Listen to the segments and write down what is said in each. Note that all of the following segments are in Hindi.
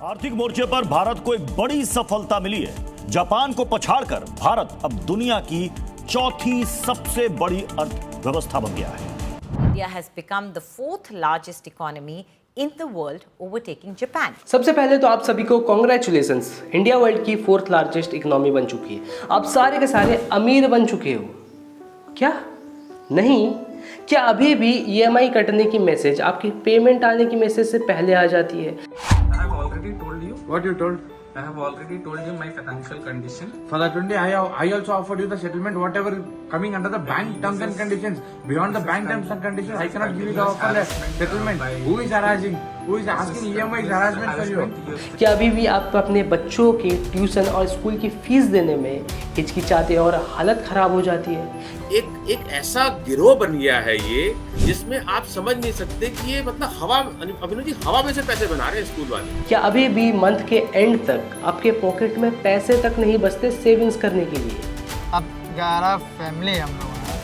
आर्थिक मोर्चे पर भारत को एक बड़ी सफलता मिली है। जापान को पछाड़कर भारत अब दुनिया की चौथी सबसे बड़ी अर्थव्यवस्था बन गया है। India has become the fourth largest economy in the world, overtaking Japan. सबसे पहले तो आप सभी को कॉन्ग्रेचुलेशंस, इंडिया वर्ल्ड की फोर्थ लार्जेस्ट इकोनॉमी बन चुकी है। आप सारे के सारे अमीर बन चुके हो। क्या नहीं? क्या अभी भी ईएमआई कटने की मैसेज आपकी पेमेंट आने की मैसेज से पहले आ जाती है? I have already told you. What you told? I have already told you my financial condition. For that only, I also offered you the settlement, whatever coming under the bank terms and conditions. Beyond the bank terms and conditions, I cannot give you the offer the settlement. Who is harassing? Who is asking EMI is harassment for you? क्या अभी भी आप अपने बच्चों के ट्यूशन और स्कूल की फीस देने में हिचकिचाते और हालत खराब हो जाती है? एक ऐसा गिरोह बन गया है ये, जिसमें आप समझ नहीं सकते कि ये मतलब हवा, अभिनव जी हवा में से पैसे बना रहे हैं स्कूल वाले। क्या अभी भी मंथ के एंड तक आपके पॉकेट में पैसे तक नहीं बचते सेविंग्स करने के लिए? अब 11 फैमिली हम लोग हैं,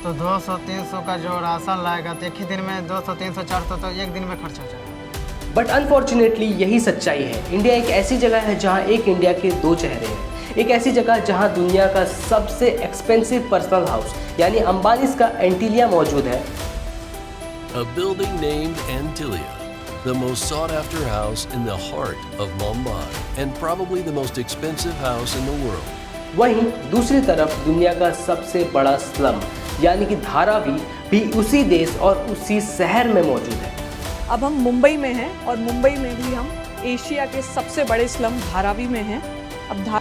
तो 200-300 का जो राशन लाएगा तो एक ही दिन में 200-300-400 तो एक दिन में खर्च हो जाएगा। बट अनफॉर्चुनेटली यही सच्चाई है। इंडिया एक ऐसी जगह है जहाँ एक इंडिया के दो चेहरे हैं। एक ऐसी जगह जहाँ दुनिया का सबसे एक्सपेंसिव पर्सनल हाउस यानी अंबानीज का एंटीलिया मौजूद है। A building named Antilia, the most sought-after house in the heart of Mumbai and probably the most expensive house in the world. वहीं दूसरी तरफ दुनिया का सबसे बड़ा स्लम यानी कि धारावी भी उसी देश और उसी शहर में मौजूद है। अब हम मुंबई में हैं और मुंबई में भी हम एशिया के सबसे बड़े स्लम धारावी में हैं। अब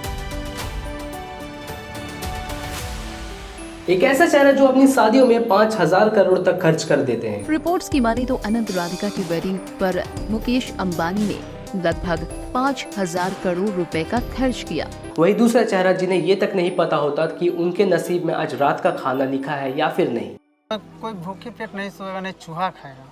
एक ऐसा चेहरा जो अपनी शादियों में 5,000 करोड़ तक खर्च कर देते हैं। रिपोर्ट्स की माने तो अनंत राधिका की वेडिंग पर मुकेश अंबानी ने लगभग 5,000 करोड़ रुपए का खर्च किया। वही दूसरा चेहरा जिन्हें ये तक नहीं पता होता कि उनके नसीब में आज रात का खाना लिखा है या फिर नहीं। कोई भूखे पेट नहीं सोएगा, नहीं चूहा खाएगा।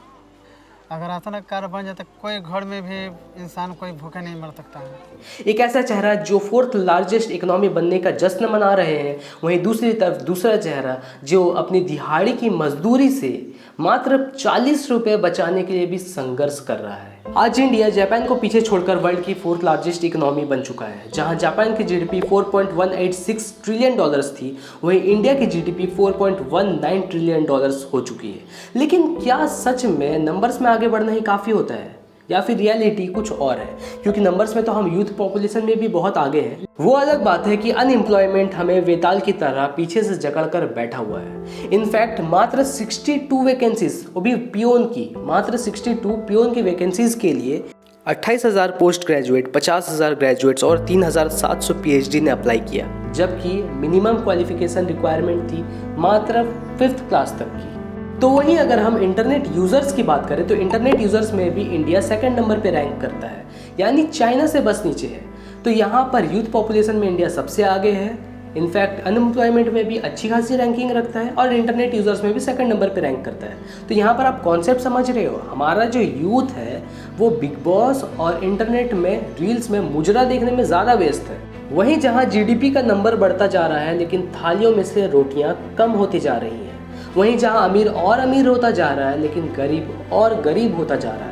अगर ऐसा कार बन जाता कोई घर में भी इंसान कोई भूखे नहीं मर सकता है। एक ऐसा चेहरा जो फोर्थ लार्जेस्ट इकोनॉमी बनने का जश्न मना रहे हैं, वहीं दूसरी तरफ दूसरा चेहरा जो अपनी दिहाड़ी की मजदूरी से मात्र 40 रुपए बचाने के लिए भी संघर्ष कर रहा है। आज इंडिया जापान को पीछे छोड़कर वर्ल्ड की फोर्थ लार्जेस्ट इकोनॉमी बन चुका है। जहां जापान की जीडीपी 4.186 ट्रिलियन डॉलर्स थी, वहीं इंडिया की जीडीपी 4.19 ट्रिलियन डॉलर्स हो चुकी है। लेकिन क्या सच में नंबर्स में आगे बढ़ना ही काफ़ी होता है या फिर रियलिटी कुछ और है? क्योंकि नंबर्स में तो हम यूथ पॉपुलेशन में भी बहुत आगे हैं। वो अलग बात है कि अनएम्प्लॉयमेंट हमें वेताल की तरह पीछे से जकड़कर बैठा हुआ है। इनफैक्ट मात्र 62 वैकेंसीज, वो भी पियोन की, मात्र 62 पियोन की वैकेंसीज के लिए 28,000 पोस्ट ग्रेजुएट, 50,000 ग्रेजुएट्स और 3,700 पीएचडी ने अप्लाई किया, जबकि मिनिमम क्वालिफिकेशन रिक्वायरमेंट थी मात्र 5th क्लास तक की। तो वहीं अगर हम इंटरनेट यूज़र्स की बात करें तो इंटरनेट यूज़र्स में भी इंडिया 2nd नंबर पे रैंक करता है, यानी चाइना से बस नीचे है। तो यहाँ पर यूथ पॉपुलेशन में इंडिया सबसे आगे है। इनफैक्ट अनएम्प्लॉयमेंट में भी अच्छी खासी रैंकिंग रखता है और इंटरनेट यूज़र्स में भी 2nd नंबर पे रैंक करता है। तो यहाँ पर आप कॉन्सेप्ट समझ रहे हो, हमारा जो यूथ है वो बिग बॉस और इंटरनेट में रील्स में मुजरा देखने में ज़्यादा व्यस्त है। वहीं जहाँ जीडीपी का नंबर बढ़ता जा रहा है लेकिन थालियों में से रोटियाँ कम होती जा रही हैं, वहीं जहां अमीर और अमीर होता जा रहा है लेकिन गरीब और गरीब होता जा रहा है।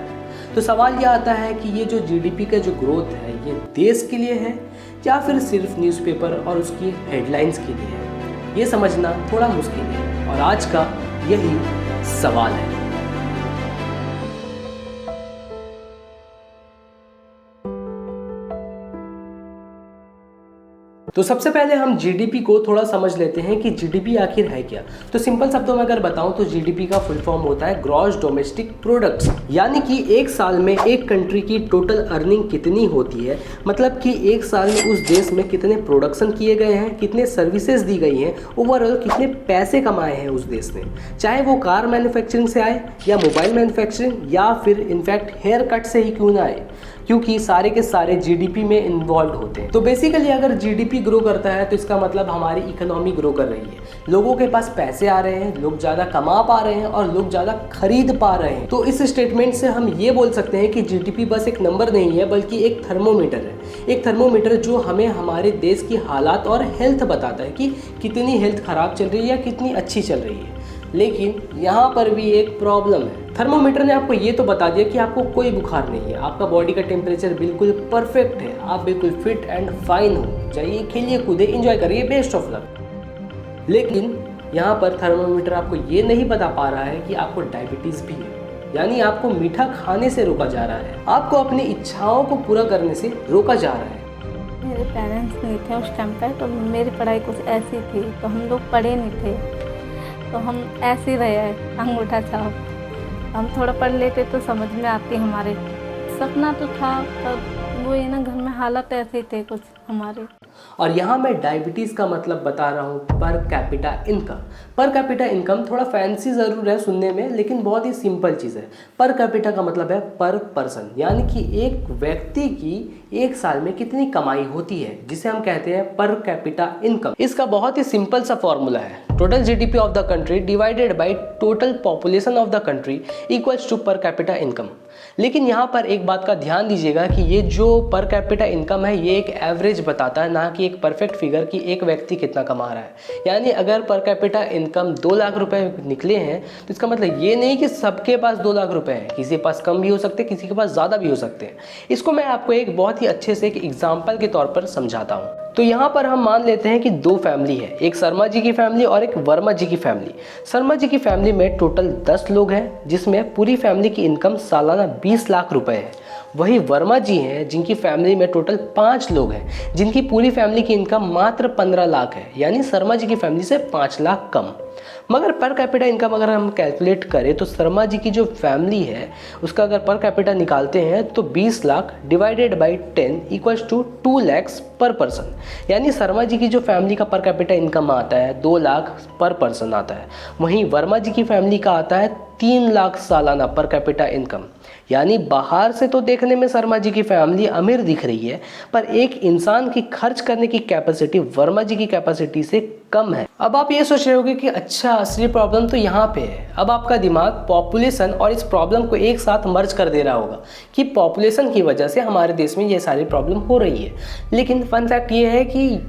तो सवाल यह आता है कि ये जो जीडीपी का जो ग्रोथ है ये देश के लिए है या फिर सिर्फ न्यूज़पेपर और उसकी हेडलाइंस के लिए है? ये समझना थोड़ा मुश्किल है और आज का यही सवाल है। तो सबसे पहले हम जीडीपी को थोड़ा समझ लेते हैं कि जीडीपी आखिर है क्या। तो सिंपल शब्दों में अगर बताऊं तो जीडीपी का फुल फॉर्म होता है ग्रॉस डोमेस्टिक प्रोडक्ट्स, यानी कि एक साल में एक कंट्री की टोटल अर्निंग कितनी होती है, मतलब कि एक साल में उस देश में कितने प्रोडक्शन किए गए हैं, कितने सर्विसेज दी गई हैं, ओवरऑल कितने पैसे कमाए हैं उस देश ने, चाहे वो कार मैन्युफैक्चरिंग से आए या मोबाइल मैन्युफैक्चरिंग या फिर इनफैक्ट हेयर कट से ही क्यों ना आए, क्योंकि सारे के सारे जीडीपी में इन्वॉल्व होते हैं। तो बेसिकली अगर जीडीपी ग्रो करता है तो इसका मतलब हमारी इकोनॉमी ग्रो कर रही है, लोगों के पास पैसे आ रहे हैं, लोग ज़्यादा कमा पा रहे हैं और लोग ज़्यादा खरीद पा रहे हैं। तो इस स्टेटमेंट से हम ये बोल सकते हैं कि जीडीपी बस एक नंबर नहीं है बल्कि एक थर्मोमीटर है, एक थर्मोमीटर जो हमें हमारे देश की हालात और हेल्थ बताता है कि कितनी हेल्थ ख़राब चल रही है या कितनी अच्छी चल रही है। लेकिन यहाँ पर भी एक प्रॉब्लम है। थर्मोमीटर ने आपको ये तो बता दिया कि आपको कोई बुखार नहीं है, आपका बॉडी का टेम्परेचर बिल्कुल परफेक्ट है, आप बिल्कुल फिट एंड फाइन हो, जाइए खेलिए कूदे एंजॉय करिए, बेस्ट ऑफ लक। लेकिन यहाँ पर थर्मोमीटर आपको ये नहीं बता पा रहा है कि आपको डायबिटीज़ भी है, यानी आपको मीठा खाने से रोका जा रहा है, आपको अपनी इच्छाओं को पूरा करने से रोका जा रहा है। मेरे पेरेंट्स नहीं थे उस टाइम पे, तो मेरी पढ़ाई कुछ ऐसी थी, तो हम लोग पढ़े नहीं थे, तो हम ऐसे ही रहे अंगूठा छाप। हम थोड़ा पढ़ लेते तो समझ में आती हमारे। सपना तो था पर वो ये ना घर में हालत ऐसे थे कुछ हमारे। और यहाँ मैं डायबिटीज़ का मतलब बता रहा हूँ पर कैपिटा इनकम। पर कैपिटा इनकम थोड़ा फैंसी ज़रूर है सुनने में, लेकिन बहुत ही सिंपल चीज़ है। पर कैपिटा का मतलब है पर पर्सन, यानी कि एक व्यक्ति की एक साल में कितनी कमाई होती है, जिसे हम कहते हैं पर कैपिटा इनकम। इसका बहुत ही सिंपल सा फॉर्मूला है, total GDP of the country divided by total population of the country equals to per capita income. लेकिन यहाँ पर एक बात का ध्यान दीजिएगा कि ये जो पर कैपिटा इनकम है ये एक एवरेज बताता है, ना कि एक परफेक्ट फिगर कि एक व्यक्ति कितना कमा रहा है। यानी अगर पर कैपिटा इनकम 2 लाख रुपए निकले हैं तो इसका मतलब ये नहीं कि सबके पास 2 लाख रुपए हैं, किसी के पास कम भी हो सकते हैं, किसी के पास ज़्यादा भी हो सकते हैं। इसको मैं आपको एक बहुत ही अच्छे से एक एग्जाम्पल के तौर पर समझाता हूँ। तो यहाँ पर हम मान लेते हैं कि 2 फैमिली है, एक शर्मा जी की फैमिली और एक वर्मा जी की फैमिली। शर्मा जी की फैमिली में टोटल 10 लोग हैं, जिसमें पूरी फैमिली की इनकम सालाना 20 लाख रुपए है। वही वर्मा जी हैं जिनकी फैमिली में टोटल 5 लोग हैं, जिनकी पूरी फैमिली की इनकम मात्र 15 लाख है, यानी शर्मा जी की फैमिली से 5 लाख कम। मगर पर कैपिटा इनकम अगर हम कैलकुलेट करें तो शर्मा जी की जो फैमिली है उसका अगर पर कैपिटा निकालते हैं तो 20 lakh divided by 10 equals to 2 lakhs per person. यानी शर्मा जी की जो फैमिली का पर कैपिटा इनकम आता है 2 लाख पर पर्सन आता है, वहीं वर्मा जी की फैमिली का आता है 3 लाख सालाना पर कैपिटा इनकम। यानी बाहर से तो देखने में शर्मा जी की फैमिली अमीर दिख रही है, पर एक इंसान की खर्च करने की कैपेसिटी वर्मा जी की कैपेसिटी से कम है। अब आप ये सोच रहे होंगे कि अच्छा असली प्रॉब्लम तो यहाँ पे है। अब आपका दिमाग पॉपुलेशन और इस प्रॉब्लम को एक साथ मर्ज कर दे रहा होगा कि पॉपुलेशन की वजह से हमारे देश में ये सारी प्रॉब्लम हो रही है। लेकिन फन फैक्ट ये है कि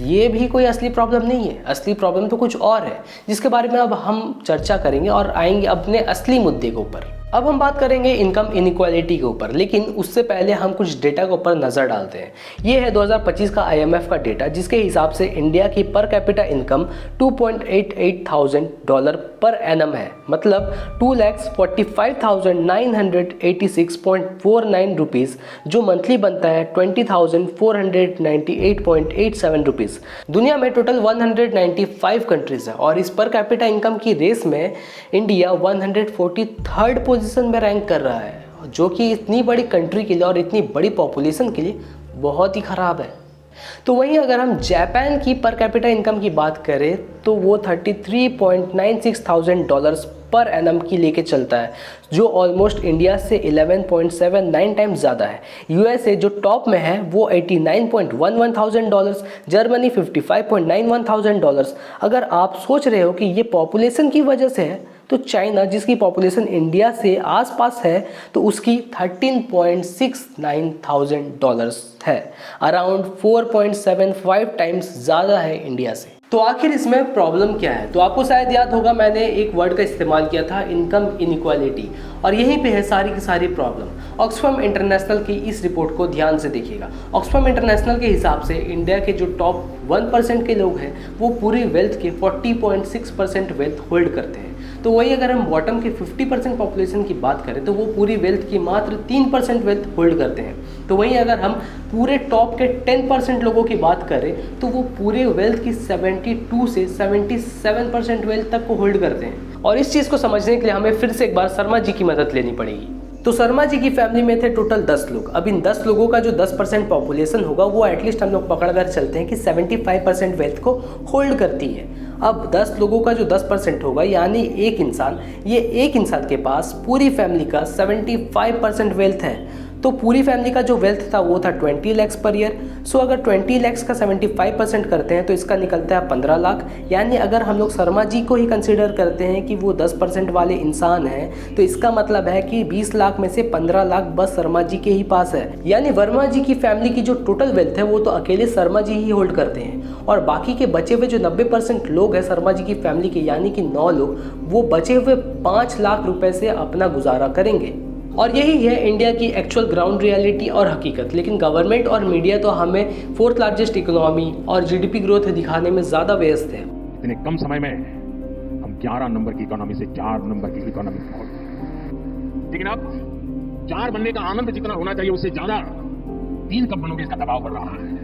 ये भी कोई असली प्रॉब्लम नहीं है, असली प्रॉब्लम तो कुछ और है, जिसके बारे में अब हम चर्चा करेंगे और आएंगे अपने असली मुद्दे के ऊपर। अब हम बात करेंगे इनकम इनइक्वालिटी के ऊपर, लेकिन उससे पहले हम कुछ डेटा के ऊपर नज़र डालते हैं। ये है 2025 का IMF का डेटा, जिसके हिसाब से इंडिया की पर कैपिटा इनकम $2.88,000 पर एनम है, मतलब 2,45,986.49 रुपीज़, जो मंथली बनता है 20,498.87 रुपीज़। दुनिया में टोटल 195 कंट्रीज़ है और इस पर कैपिटा इनकम की रेस में इंडिया 143rd पोजीशन में रैंक कर रहा है, जो कि इतनी बड़ी कंट्री के लिए और इतनी बड़ी पॉपुलेशन के लिए बहुत ही ख़राब है। तो वहीं अगर हम जापान की पर कैपिटा इनकम की बात करें तो वो $33,96,000 पर एनम की लेके चलता है, जो ऑलमोस्ट इंडिया से 11.79 टाइम्स ज़्यादा है। USA जो टॉप में है वो $89,11,000, जर्मनी $55,91,000। अगर आप सोच रहे हो कि ये पॉपुलेशन की वजह से है तो चाइना, जिसकी पॉपुलेशन इंडिया से आसपास है, तो उसकी $13,69,000 है, अराउंड 4.75 टाइम्स ज़्यादा है इंडिया से। तो आखिर इसमें प्रॉब्लम क्या है? तो आपको शायद याद होगा मैंने एक वर्ड का इस्तेमाल किया था, इनकम इनइक्वालिटी, और यहीं पे है सारी की सारी प्रॉब्लम। ऑक्सफैम इंटरनेशनल की इस रिपोर्ट को ध्यान से देखिएगा। ऑक्सफैम इंटरनेशनल के हिसाब से इंडिया के जो टॉप 1% के लोग हैं वो पूरी वेल्थ के 40.6% वेल्थ होल्ड करते हैं। तो वही अगर हम बॉटम के 50% पॉपुलेशन की बात करें तो वो पूरी वेल्थ की मात्र 3% वेल्थ होल्ड करते हैं। तो वहीं अगर हम पूरे टॉप के 10% लोगों की बात करें तो वो पूरे वेल्थ की 72 से 77% वेल्थ तक को होल्ड करते हैं। और इस चीज़ को समझने के लिए हमें फिर से एक बार शर्मा जी की मदद लेनी पड़ेगी। तो शर्मा जी की फैमिली में थे टोटल 10 लोग। अब इन 10 लोगों का जो 10% पॉपुलेशन होगा वो एटलीस्ट हम लोग पकड़ कर चलते हैं कि 75% वेल्थ को होल्ड करती है। अब 10 लोगों का जो 10% होगा यानी एक इंसान, ये एक इंसान के पास पूरी फैमिली का 75% वेल्थ है। तो पूरी फैमिली का जो वेल्थ था वो था 20 लाख पर ईयर। सो अगर 20 लाख का 75% करते हैं तो इसका निकलता है 15 लाख। यानी अगर हम लोग शर्मा जी को ही कंसिडर करते हैं कि वो 10% वाले इंसान हैं तो इसका मतलब है कि 20 लाख में से 15 लाख बस शर्मा जी के ही पास है। यानी वर्मा जी की फैमिली की जो टोटल वेल्थ है वो तो अकेले शर्मा जी ही होल्ड करते हैं, और बाकी के बचे हुए जो 90% लोग हैं शर्मा जी की फैमिली के, यानी कि 9 लोग, वो बचे हुए 5 लाख रुपए से अपना गुजारा करेंगे। और यही है इंडिया की एक्चुअल ग्राउंड रियलिटी और हकीकत। लेकिन गवर्नमेंट और मीडिया तो हमें 4th लार्जेस्ट इकोनॉमी और जीडीपी ग्रोथ दिखाने में ज़्यादा व्यस्त है। इतने कम समय में हम 11 नंबर की इकोनॉमी से 4 नंबर की इकोनॉमी पहुंच गए, लेकिन अब 4 बनने का आनंद जितना होना चाहिए उससे ज़्यादा 3 कब बनोगे इसका दबाव बढ़ रहा है।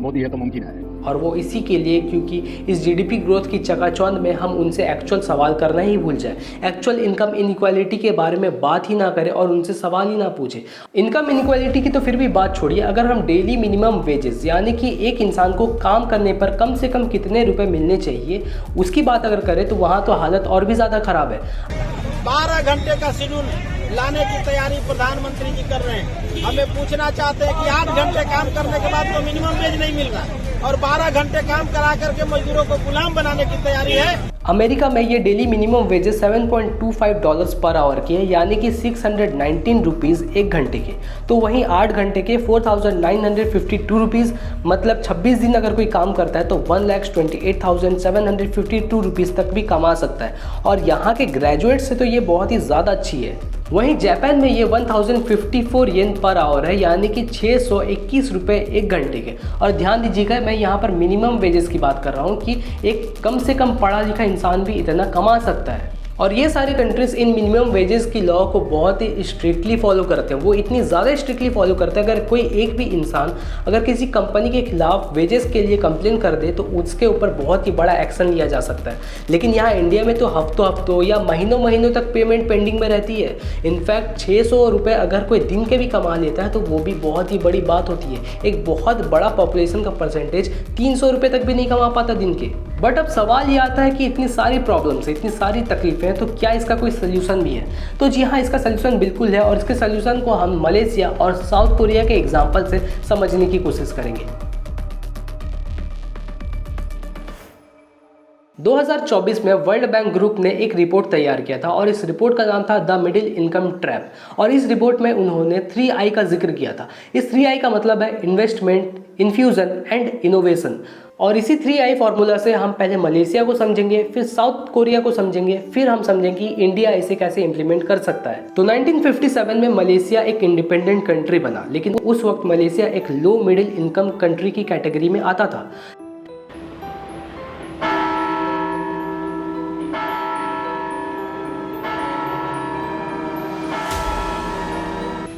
मोदी है तो मुमकिन है, और वो इसी के लिए क्योंकि इस जीडीपी ग्रोथ की चकाचौंध में हम उनसे एक्चुअल सवाल करना ही भूल जाए, एक्चुअल इनकम इनइक्वालिटी के बारे में बात ही ना करें और उनसे सवाल ही ना पूछे। इनकम इनइक्वालिटी की तो फिर भी बात छोड़िए, अगर हम डेली मिनिमम वेजेस यानी कि एक इंसान को काम करने पर कम से कम कितने रुपए मिलने चाहिए उसकी बात अगर करें तो वहाँ तो हालत और भी ज़्यादा खराब है। 12 घंटे का शेड्यूल लाने की तैयारी प्रधानमंत्री जी कर रहे हैं। हमें पूछना चाहते हैं कि 8 घंटे काम करने के बाद तो मिनिमम वेज नहीं मिल रहा है और 12 घंटे काम करा करके मजदूरों को गुलाम बनाने की तैयारी है। अमेरिका में ये daily minimum wages $7.25 per hour की है, यानी कि 619 रुपीज़ एक घंटे के। तो वहीं 8 घंटे के 4,952 रुपीज़, मतलब 26 दिन अगर कोई काम करता है तो 1,28,752 रुपीज़ तक भी कमा सकता है। और यहाँ के ग्रेजुएट से तो ये बहुत ही ज़्यादा अच्छी है। वहीं जापान में ये 1054 येन पर आवर है, यानी कि 621 रुपये एक घंटे के। और ध्यान दीजिएगा मैं यहाँ पर मिनिमम वेजेस की बात कर रहा हूँ कि एक कम से कम पढ़ा लिखा इंसान भी इतना कमा सकता है। और ये सारी कंट्रीज़ इन मिनिमम वेजेस की लॉ को बहुत ही स्ट्रिक्टली फॉलो करते हैं। वो इतनी ज़्यादा स्ट्रिक्टली फॉलो करते हैं, अगर कोई एक भी इंसान अगर किसी कंपनी के खिलाफ वेजेस के लिए कंप्लेन कर दे तो उसके ऊपर बहुत ही बड़ा एक्शन लिया जा सकता है। लेकिन यहाँ इंडिया में तो हफ्तों या महीनों तक पेमेंट पेंडिंग में रहती है। इनफैक्ट 600 रुपये अगर कोई दिन के भी कमा लेता है तो वो भी बहुत ही बड़ी बात होती है। एक बहुत बड़ा पॉपुलेशन का परसेंटेज 300 रुपये तक भी नहीं कमा पाता दिन के। बट अब सवाल ये आता है कि इतनी सारी प्रॉब्लम्स है, इतनी सारी तकलीफें हैं, तो क्या इसका कोई सल्यूशन भी है? तो जी हाँ, इसका सल्यूशन बिल्कुल है, और इसके सल्यूशन को हम मलेशिया और साउथ कोरिया के एग्जाम्पल से समझने की कोशिश करेंगे। 2024 में वर्ल्ड बैंक ग्रुप ने एक रिपोर्ट तैयार किया था और इस रिपोर्ट का नाम था द मिडिल इनकम ट्रैप। और इस रिपोर्ट में उन्होंने 3I का जिक्र किया था। इस 3I का मतलब है इन्वेस्टमेंट, इन्फ्यूजन एंड इनोवेशन। और इसी 3I फॉर्मूला से हम पहले मलेशिया को समझेंगे, फिर साउथ कोरिया को समझेंगे, फिर हम समझेंगे कि इंडिया इसे कैसे इंप्लीमेंट कर सकता है। तो 1957 में मलेशिया एक इंडिपेंडेंट कंट्री बना, लेकिन उस वक्त मलेशिया एक लो मिडिल इनकम कंट्री की कैटेगरी में आता था।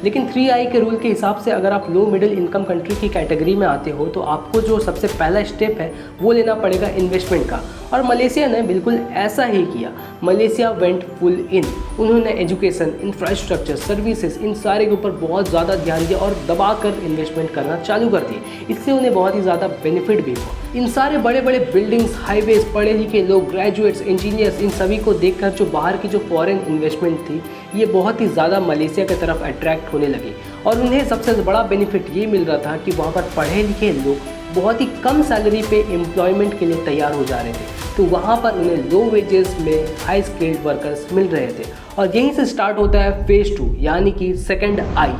लेकिन 3I के रूल के हिसाब से अगर आप लो मिडिल इनकम कंट्री की कैटेगरी में आते हो तो आपको जो सबसे पहला स्टेप है वो लेना पड़ेगा इन्वेस्टमेंट का। और मलेशिया ने बिल्कुल ऐसा ही किया। Malaysia went full in. उन्होंने एजुकेशन, इंफ्रास्ट्रक्चर, सर्विसेज, इन सारे के ऊपर बहुत ज़्यादा ध्यान दिया और दबा कर इन्वेस्टमेंट करना चालू कर दिए। इससे उन्हें बहुत ही ज़्यादा बेनिफिट भी हुआ। इन सारे बड़े बड़े बिल्डिंग्स, हाईवेज, पढ़े लिखे लोग, ग्रेजुएट्स, इंजीनियर्स, इन सभी को देखकर जो बाहर की जो फॉरेन इन्वेस्टमेंट थी ये बहुत ही ज़्यादा मलेशिया की तरफ अट्रैक्ट होने लगी। और उन्हें सबसे बड़ा बेनिफिट ये मिल रहा था कि वहाँ पर पढ़े लिखे लोग बहुत ही कम सैलरी पे एम्प्लॉयमेंट के लिए तैयार हो जा रहे थे। तो वहाँ पर उन्हें लो वेजेस में हाई स्किल्ड वर्कर्स मिल रहे थे। और यहीं से स्टार्ट होता है फेज 2 यानी कि सेकंड I,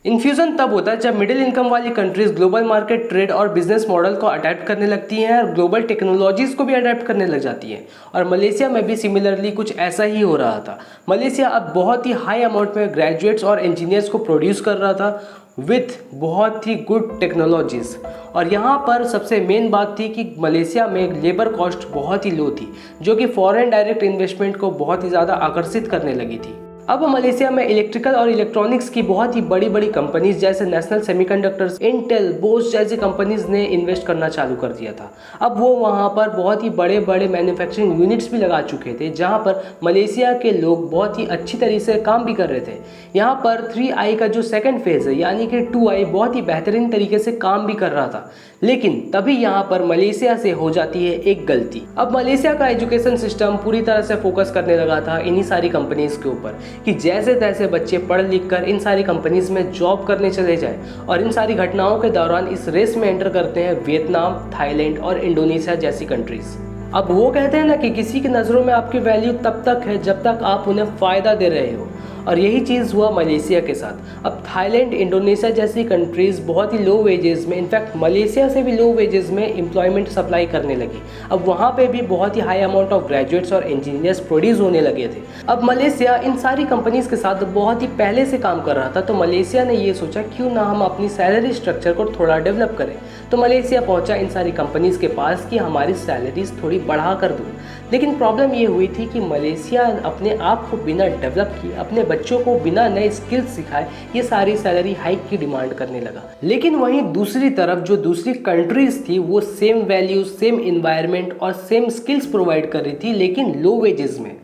इन्फ्यूजन तब होता है जब मिडिल इनकम वाली कंट्रीज ग्लोबल मार्केट, ट्रेड और बिजनेस मॉडल को अडेप्ट करने लगती हैं और ग्लोबल टेक्नोलॉजीज को भी अडेप्ट करने लग जाती हैं। और मलेशिया में भी सिमिलरली कुछ ऐसा ही हो रहा था। मलेशिया अब बहुत ही हाई अमाउंट में ग्रेजुएट्स और इंजीनियर्स को प्रोड्यूस कर रहा था विथ बहुत ही गुड टेक्नोलॉजीज़। और यहाँ पर सबसे मेन बात थी कि मलेशिया में लेबर कॉस्ट बहुत ही लो थी, जो कि फॉरेन डायरेक्ट इन्वेस्टमेंट को बहुत ही ज़्यादा आकर्षित करने लगी थी। अब मलेशिया में इलेक्ट्रिकल और इलेक्ट्रॉनिक्स की बहुत ही बड़ी बड़ी कंपनीज जैसे नेशनल सेमीकंडक्टर्स, इंटेल, बोस जैसी कंपनीज ने इन्वेस्ट करना चालू कर दिया था। अब वो वहाँ पर बहुत ही बड़े बड़े मैन्युफैक्चरिंग यूनिट्स भी लगा चुके थे, जहाँ पर मलेशिया के लोग बहुत ही अच्छी तरीके से काम भी कर रहे थे। यहाँ पर 3i का जो सेकंड फेज़ है यानी कि 2i बहुत ही बेहतरीन तरीके से काम भी कर रहा था। लेकिन तभी यहाँ पर मलेशिया से हो जाती है एक गलती। अब मलेशिया का एजुकेशन सिस्टम पूरी तरह से फोकस करने लगा था इन्हीं सारी कंपनीज के ऊपर कि जैसे तैसे बच्चे पढ़ लिख कर इन सारी कंपनीज में जॉब करने चले जाए। और इन सारी घटनाओं के दौरान इस रेस में एंटर करते हैं वियतनाम, थाईलैंड और इंडोनेशिया जैसी कंट्रीज। अब वो कहते हैं ना कि किसी की नज़रों में आपकी वैल्यू तब तक है जब तक आप उन्हें फ़ायदा दे रहे हो, और यही चीज़ हुआ मलेशिया के साथ। अब थाईलैंड, इंडोनेशिया जैसी कंट्रीज़ बहुत ही लो वेजेस में, इनफैक्ट मलेशिया से भी लो वेजेस में एम्प्लॉयमेंट सप्लाई करने लगी। अब वहाँ पे भी बहुत ही हाई अमाउंट ऑफ ग्रेजुएट्स और इंजीनियर्स प्रोड्यूस होने लगे थे। अब मलेशिया इन सारी कंपनीज़ के साथ बहुत ही पहले से काम कर रहा था, तो मलेशिया ने ये सोचा क्यों ना हम अपनी सैलरी स्ट्रक्चर को थोड़ा डेवलप करें। तो मलेशिया पहुँचा इन सारी कंपनीज़ के पास कि हमारी सैलरीज थोड़ी बढ़ा कर दो। लेकिन प्रॉब्लम ये हुई थी कि मलेशिया अपने आप को बिना डेवलप किए, अपने बच्चों को बिना नए स्किल्स सिखाए ये सारी सैलरी हाइक की डिमांड करने लगा। लेकिन वहीं दूसरी तरफ जो दूसरी कंट्रीज थी वो सेम वैल्यूज, सेम इन्वायरमेंट और सेम स्किल्स प्रोवाइड कर रही थी, लेकिन लो वेजेस में।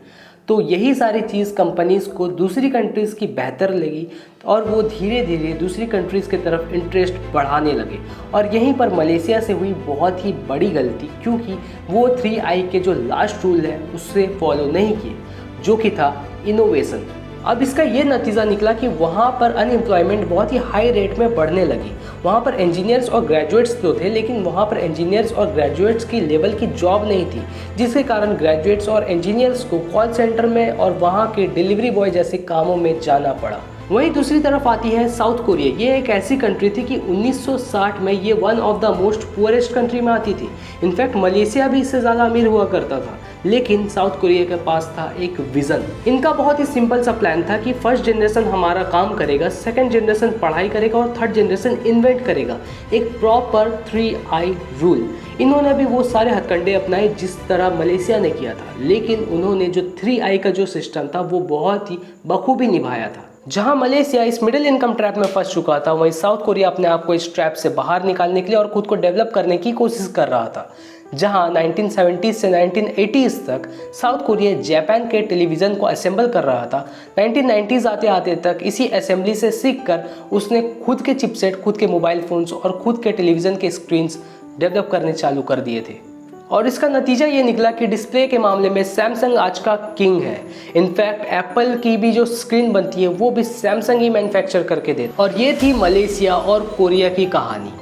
तो यही सारी चीज़ कंपनीज को दूसरी कंट्रीज़ की बेहतर लगी और वो धीरे धीरे दूसरी कंट्रीज़ की तरफ इंटरेस्ट बढ़ाने लगे। और यहीं पर मलेशिया से हुई बहुत ही बड़ी गलती, क्योंकि वो 3i के जो लास्ट रूल है उससे फॉलो नहीं किए, जो कि था इनोवेशन। अब इसका ये नतीजा निकला कि वहाँ पर अनएम्प्लॉयमेंट बहुत ही हाई रेट में बढ़ने लगी। वहाँ पर इंजीनियर्स और ग्रेजुएट्स तो थे, लेकिन वहाँ पर इंजीनियर्स और ग्रेजुएट्स की लेवल की जॉब नहीं थी, जिसके कारण ग्रेजुएट्स और इंजीनियर्स को कॉल सेंटर में और वहाँ के डिलीवरी बॉय जैसे कामों में जाना पड़ा। वहीं दूसरी तरफ आती है साउथ कोरिया। ये एक ऐसी कंट्री थी कि 1960 में ये one of the most poorest country में आती थी। इनफैक्ट मलेशिया भी इससे ज़्यादा अमीर हुआ करता था, लेकिन साउथ कोरिया के पास था एक विज़न। इनका बहुत ही सिंपल सा प्लान था कि फर्स्ट जनरेशन हमारा काम करेगा, सेकंड जनरेशन पढ़ाई करेगा और थर्ड जनरेशन इन्वेंट करेगा। एक प्रॉपर 3i रूल। इन्होंने भी वो सारे हथकंडे अपनाए जिस तरह मलेशिया ने किया था, लेकिन उन्होंने जो 3i का जो सिस्टम था वो बहुत ही बखूबी निभाया था। जहां मलेशिया इस मिडिल इनकम ट्रैप में फंस चुका था, वहीं साउथ कोरिया अपने आप को इस ट्रैप से बाहर निकालने के लिए और खुद को डेवलप करने की कोशिश कर रहा था। जहां 1970s से 1980s तक साउथ कोरिया जापान के टेलीविज़न को असेंबल कर रहा था, 1990s आते आते तक इसी असेंबली से सीखकर उसने खुद के चिपसेट, खुद के मोबाइल फ़ोन्स और खुद के टेलीविज़न के स्क्रीन्स डेवलप करने चालू कर दिए थे। और इसका नतीजा ये निकला कि डिस्प्ले के मामले में सैमसंग आज का किंग है। इनफैक्ट एप्पल की भी जो स्क्रीन बनती है वो भी सैमसंग ही मैन्युफैक्चर करके देता। और ये थी मलेशिया और कोरिया की कहानी।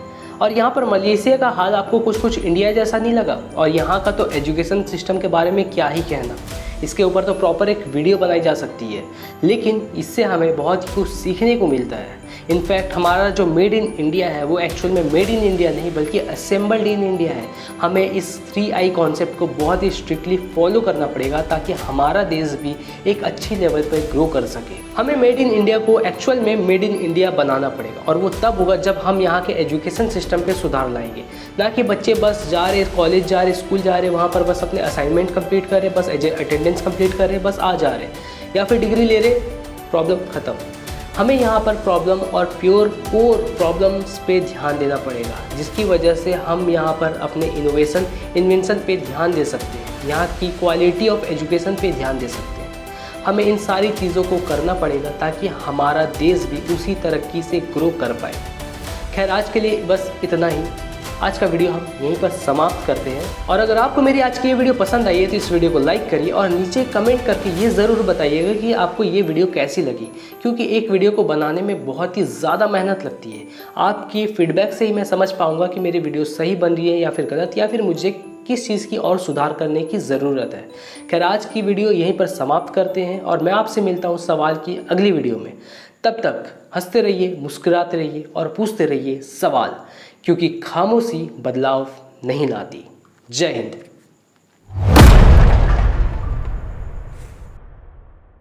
और यहाँ पर मलेशिया का हाल आपको कुछ इंडिया जैसा नहीं लगा? और यहाँ का तो एजुकेशन सिस्टम के बारे में क्या ही कहना, इसके ऊपर तो प्रॉपर एक वीडियो बनाई जा सकती है। लेकिन इससे हमें बहुत ही कुछ सीखने को मिलता है। इनफैक्ट हमारा जो मेड इन इंडिया है वो एक्चुअल में मेड इन इंडिया नहीं बल्कि असेंबल्ड इन इंडिया है। हमें इस 3i कॉन्सेप्ट को बहुत ही स्ट्रिक्टली फॉलो करना पड़ेगा ताकि हमारा देश भी एक अच्छी लेवल पर ग्रो कर सके। हमें मेड इन इंडिया को एक्चुअल में मेड इन इंडिया बनाना पड़ेगा, और वो तब होगा जब हम यहाँ के एजुकेशन सिस्टम पे सुधार लाएंगे। ना कि बच्चे बस जा रहे, कॉलेज जा रहे, स्कूल जा रहे, वहाँ पर बस अपने असाइनमेंट कंप्लीट कर रहे, बस अटेंडेंस कंप्लीट कर रहे, बस आ जा रहे, या फिर डिग्री ले रहे, प्रॉब्लम ख़त्म। हमें यहाँ पर प्रॉब्लम और प्योर कोर प्रॉब्लम्स पे ध्यान देना पड़ेगा, जिसकी वजह से हम यहाँ पर अपने इन्वेंशन पे ध्यान दे सकते हैं, यहाँ की क्वालिटी ऑफ एजुकेशन पे ध्यान दे सकते हैं। हमें इन सारी चीज़ों को करना पड़ेगा ताकि हमारा देश भी उसी तरक्की से ग्रो कर पाए। खैर, आज के लिए बस इतना ही। आज का वीडियो हम यहीं पर समाप्त करते हैं। और अगर आपको मेरी आज की ये वीडियो पसंद आई है तो इस वीडियो को लाइक करिए और नीचे कमेंट करके ये ज़रूर बताइएगा कि आपको ये वीडियो कैसी लगी, क्योंकि एक वीडियो को बनाने में बहुत ही ज़्यादा मेहनत लगती है। आपकी फीडबैक से ही मैं समझ पाऊँगा कि मेरी वीडियो सही बन रही है या फिर गलत, या फिर मुझे किस चीज़ की और सुधार करने की ज़रूरत है। खैर, आज की वीडियो यहीं पर समाप्त करते हैं और मैं आपसे मिलता हूँ सवाल की अगली वीडियो में। तब तक हंसते रहिए, मुस्कुराते रहिए और पूछते रहिए सवाल, क्योंकि खामोशी बदलाव नहीं लाती। जय हिंद।